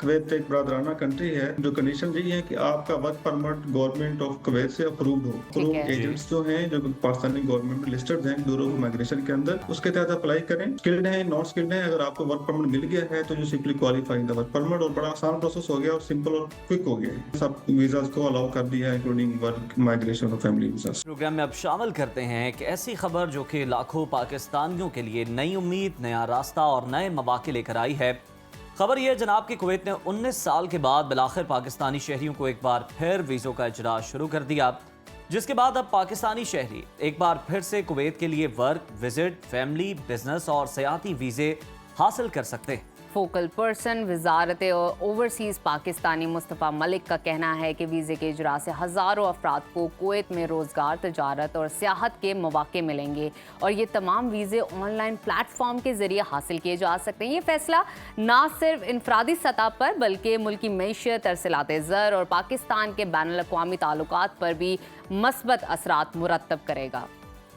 Kuwait एक ब्रादराना country है, जो कंडीशन यही है कि आपका work permit government of Kuwait से अप्रूव्ड हो। ठीक अप्रूव्ड है। एजेंट्स जो हैं, जो पाकिस्तानी गवर्नमेंट में लिस्टेड हैं ब्यूरो ऑफ माइग्रेशन के अंदर, उसके तहत अप्लाई करें। स्किल्ड है, नॉन स्किल्ड है, अगर आपको वर्क परमिट मिल गया है तो you simply qualify the work permit, और बड़ा आसान प्रोसेस हो गया और सिंपल और क्विक हो गया। सब वीजाज को अलाउ कर दिया है, इंक्लूडिंग वर्क माइग्रेशन और फैमिली वीजाज। प्रोग्राम में अब शामिल करते हैं एक ऐसी खबर जो कि लाखों पाकिस्तानियों के लिए नई उम्मीद, नया रास्ता और नए मौके लेकर आई है। खबर यह जनाब कि कुवैत ने 19 साल के बाद बिलाखिर पाकिस्तानी शहरियों को एक बार फिर वीज़ों का इजरा शुरू कर दिया, जिसके बाद अब पाकिस्तानी शहरी एक बार फिर से कुवैत के लिए वर्क, विजिट, फैमिली, बिजनेस और सयाती वीज़े हासिल कर सकते हैं। फोकल पर्सन वजारत और ओवरसीज़ पाकिस्तानी मुस्तफ़ा मलिक का कहना है कि वीज़े के इजरा से हज़ारों अफराद को कुवैत में रोज़गार, तजारत और सियाहत के मौके मिलेंगे और ये तमाम वीज़े ऑनलाइन प्लेटफॉर्म के ज़रिए हासिल किए जा सकते हैं। ये फैसला ना सिर्फ इनफरादी सतह पर बल्कि मुल्की मईशत, तरसीलात ज़र और पाकिस्तान के बैनुल अक़वामी ताल्लुकात पर भी मस्बत असरात मुरतब करेगा।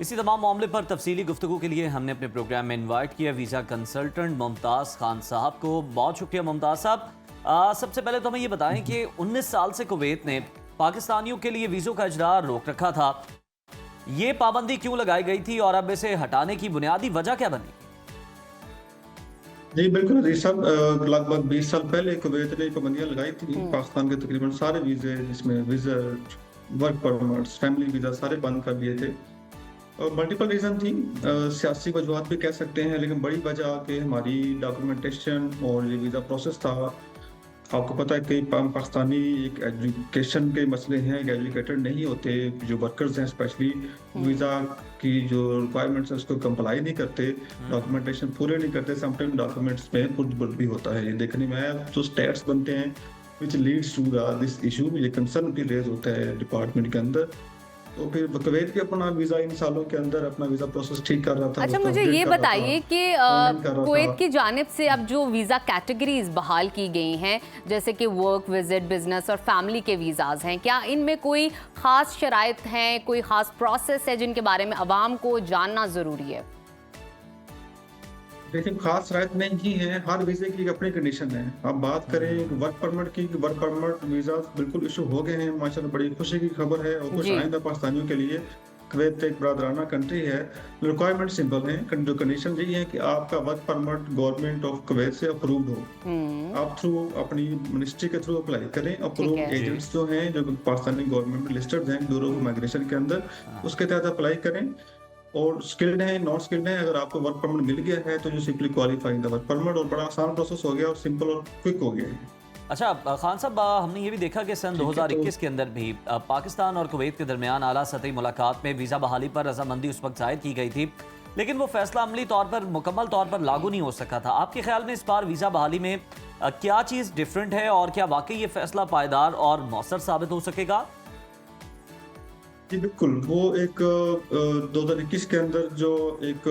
इसी तमाम मामले पर तफसीली गुफ्तगू के लिए हमने अपने प्रोग्राम में इन्वाइट किया वीज़ा कंसल्टेंट मुमताज़ खान साहब को। बहुत शुक्रिया मुमताज़ साहब। सबसे पहले तो हमें ये बताएं कि 19 साल से कुवैत ने पाकिस्तानियों के लिए वीज़ों का इजरा रोक रखा था, ये पाबंदी क्यों लगाई गई थी और अब इसे हटाने की बुनियादी वजह क्या बनी? जी बिल्कुल अजीज साहब, लगभग 20 साल पहले कुवैत ने पाबंदियां लगाई थी। पाकिस्तान के तकरीबन सारे वीजे, जिसमें visit, work permits, family visa सारे बंद कर दिए थे। और मल्टीपल रीज़न थी, सियासी वजूहत भी कह सकते हैं, लेकिन बड़ी वजह कि हमारी डॉक्यूमेंटेशन और ये वीज़ा प्रोसेस था। आपको पता है कि पाकिस्तानी एक एजुकेशन के मसले हैं, एजुकेटेड नहीं होते, जो वर्कर्स हैं स्पेशली वीज़ा की जो रिक्वायरमेंट्स है उसको कंप्लाई नहीं करते, डॉक्यूमेंटेशन पूरे नहीं करते। समटाइम डॉक्यूमेंट्स में खुद भी होता है, ये देखने में आया। जो स्टेट्स बनते हैं which leads to this issue, ये कंसर्न भी रेज होता है डिपार्टमेंट के अंदर। तो फिर कुवैत भी अपना वीज़ा इन सालों के अंदर अपना वीज़ा प्रोसेस ठीक कर रहा था। अच्छा, मुझे ये बताइए कि कुवैत की जानिब से अब जो वीज़ा कैटेगरीज बहाल की गई हैं, जैसे कि वर्क, विजिट, बिजनेस और फैमिली के वीज़ाज हैं, क्या इनमें कोई ख़ास शराइत हैं, कोई ख़ास प्रोसेस है जिनके बारे में अवाम को जानना ज़रूरी है? लेकिन खास रायत नहीं ही है, हर वीजे की एक अपनी कंडीशन है। अब बात करें वर्क परमिट की, वर्क परमिट वीजा बिल्कुल इशू हो गए हैं माशाल्लाह, बड़ी खुशी की खबर है। और कुछ आइंदा पाकिस्तानियों के लिए कुवैत एक ब्रादराना कंट्री है, रिक्वायरमेंट सिंपल है। जो कंडीशन यही है कि आपका work permit government of Kuwait से अप्रूव्ड हो। आप थ्रू अपनी मिनिस्ट्री के थ्रू अप्लाई करें। अप्रूव्ड एजेंट्स जो हैं, जो पाकिस्तानी गवर्नमेंट में लिस्टेड हैं ब्यूरो ऑफ माइग्रेशन के अंदर, उसके तहत अप्लाई करें। और स्किल्ड है, नॉन स्किल्ड है, अगर आपको वर्क परमिट मिल गया है तो you simply qualify the work permit, और बड़ा आसान प्रोसेस हो गया और सिंपल और क्विक हो गया है। अच्छा खान साहब, हमने ये भी देखा कि सन 2021 के अंदर भी पाकिस्तान और कुवैत के दरमियान आला सतही मुलाकात में वीज़ा बहाली पर रजामंदी उस वक्त जाहिर की गई थी, लेकिन वो फैसला अमली तौर पर मुकम्मल तौर पर लागू नहीं हो सका था। आपके ख्याल में इस बार वीज़ा बहाली में क्या चीज़ डिफरेंट है और क्या वाकई ये फैसला पायदार और मौसर साबित हो सकेगा? जी बिल्कुल, वो एक 2021 के अंदर जो एक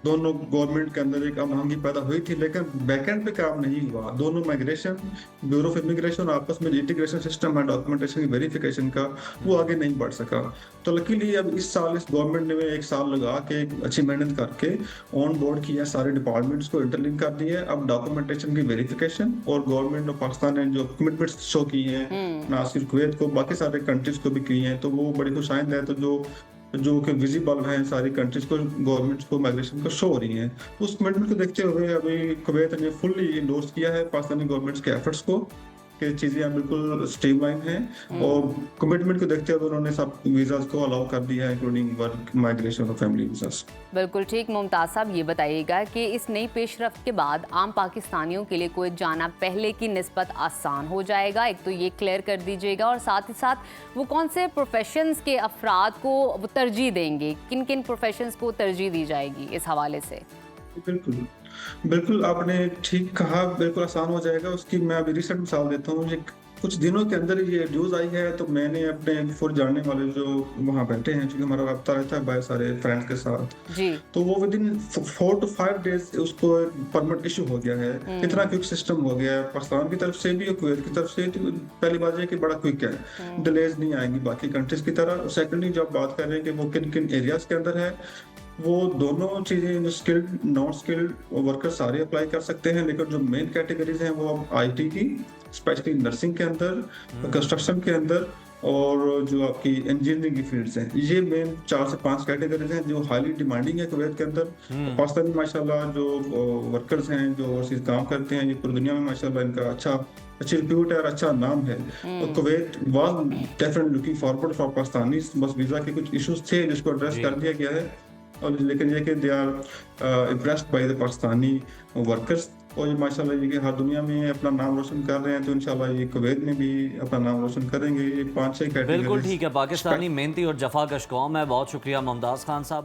दोनों गवर्नमेंट के अंदर एक अमहंगी पैदा हुई थी, लेकिन बैकएंड पे काम नहीं हुआ। दोनों माइग्रेशन, ब्यूरो ऑफ इमिग्रेशन आपस में इंटीग्रेशन सिस्टम है डॉक्यूमेंटेशन की वेरिफिकेशन का, वो आगे नहीं बढ़ सका। तो लकीली अब इस साल इस गवर्नमेंट ने एक साल लगा के अच्छी मेहनत करके ऑन बोर्ड किया, सारे डिपार्टमेंट्स को इंटरलिंक कर दिया। अब डॉक्यूमेंटेशन की वेरिफिकेशन और गवर्नमेंट ऑफ पाकिस्तान ने जो कमिटमेंट्स शो की हैं, ना सिर्फ कुवैत को बाकी सारे कंट्रीज को भी की हैं, तो वो बड़ी खुश है। तो जो कि विजिबल है सारी कंट्रीज को, गवर्नमेंट्स को, माइग्रेशन को शो हो रही है। उस कमिटमेंट को देखते हुए अभी कुवैत ने फुल्ली इंडोर्स किया है पाकिस्तानी गवर्नमेंट्स के एफर्ट्स को कि चीज़ें बिल्कुल स्ट्रीमलाइन हैं, और कमिटमेंट को देखते हुए उन्होंने सब वीज़ाज को अलाउ कर दिया है, इंक्लूडिंग वर्क, माइग्रेशन और फैमिली वीज़ाज। बिल्कुल ठीक। मुमताज़ साहब, ये बताइएगा कि इस नई पेशरफ्त के बाद आम पाकिस्तानियों के लिए कुवैत जाना पहले की निस्बत आसान हो जाएगा? एक तो ये क्लियर कर दीजिएगा, और साथ ही साथ वो कौन से प्रोफेशंस के अफराद को तरजीह देंगे, किन किन प्रोफेशंस को तरजीह दी जाएगी इस हवाले से? बिल्कुल बिल्कुल, आपने ठीक कहा, बिल्कुल आसान हो जाएगा। उसकी मैं अभी रिसेंट मिसाल देता हूँ। कुछ दिनों के अंदर ये न्यूज़ आई है, तो मैंने अपने फुर जानने वाले जो वहाँ बैठे हैं, क्योंकि हमारा रब्ता रहता है बाय सारे फ्रेंड्स के साथ जी, तो वो विद इन 4 to 5 डेज उसको परमिट इशू हो गया है। इतना क्विक सिस्टम हो गया है पाकिस्तान की तरफ से भी और कुवैत की तरफ से। तो पहली बात है कि बड़ा क्विक है, डिलेज नहीं आएंगी बाकी कंट्रीज की तरह। सेकेंडली जब बात कर रहे हैं कि वो किन किन एरियाज के अंदर है, वो दोनों चीजें, जो स्किल्ड, नॉन स्किल्ड वर्कर सारे अप्लाई कर सकते हैं, लेकिन जो मेन कैटेगरीज हैं वो आईटी की स्पेशली नर्सिंग के अंदर, कंस्ट्रक्शन के अंदर और जो आपकी इंजीनियरिंग की फील्ड्स हैं। ये मेन 4 से 5 कैटेगरीज हैं जो हाईली डिमांडिंग है कुवैत के अंदर। पाकिस्तान में माशाल्लाह जो वर्कर्स हैं जो ओवरसीज काम करते हैं, ये पूरी दुनिया में माशाल्लाह इनका अच्छी रिप्यूट है और अच्छा नाम है। तो Kuwait was definitely looking forward for Pakistanis. बस वीजा के कुछ इश्यूज थे जिसको एड्रेस जी। कर दिया गया है, और लेकिन ये कि they are impressed by the Pakistani workers, और ये माशाल्लाह ये कि हर दुनिया में अपना नाम रोशन कर रहे हैं, तो इंशाल्लाह ये कुवैत में भी अपना नाम रोशन करेंगे। ये 5-6 बिल्कुल कैटेगरीज ठीक है। पाकिस्तानी मेहनती और जफाकश कौम है। बहुत शुक्रिया मुमताज़ खान साहब।